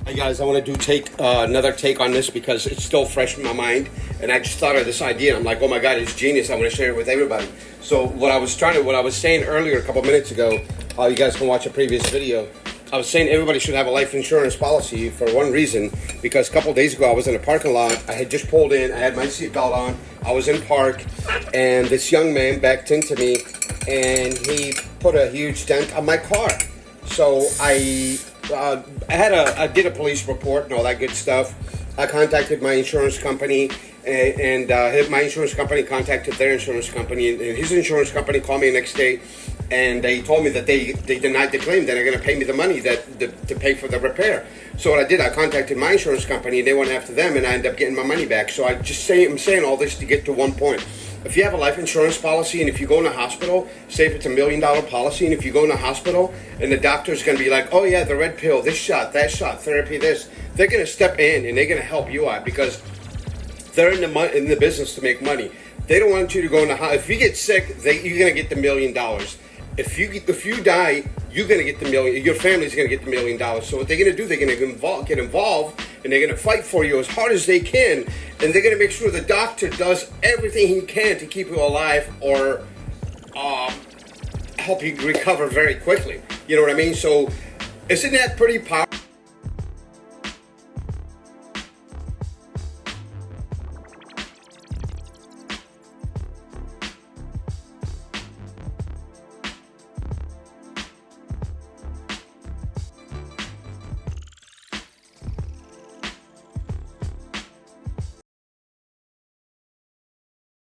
Hey guys, I want to do another take on this because it's still fresh in my mind, and I just thought of this idea. I'm like, oh my god, it's genius! I want to share it with everybody. So what I was saying earlier, a couple minutes ago, you guys can watch a previous video. I was saying everybody should have a life insurance policy for one reason, because a couple days ago I was in a parking lot. I had just pulled in. I had my seatbelt on. I was in park, and this young man backed into me, and he put a huge dent on my car. So I did a police report and all that good stuff. I contacted my insurance company, and my insurance company contacted their insurance company, and his insurance company called me the next day, and they told me that they denied the claim, that they're going to pay me the money to pay for the repair. So what I did, I contacted my insurance company, and they went after them, and I ended up getting my money back. So I'm saying all this to get to one point. If you have a life insurance policy, and if you go in a hospital, say if it's $1 million policy, and if you go in a hospital and the doctor's going to be like, oh yeah, the red pill, this shot, that shot, therapy, this, they're going to step in and they're going to help you out, because they're in the business to make money. They don't want you to go in the hospital. If you get sick, you're going to get the $1 million. If you die, you're going to get the $1 million. Your family's going to get the $1 million. So what they're going to do, they're going to get involved, and they're going to fight for you as hard as they can, and they're going to make sure the doctor does everything he can to keep you alive or help you recover very quickly. You know what I mean? So isn't that pretty powerful?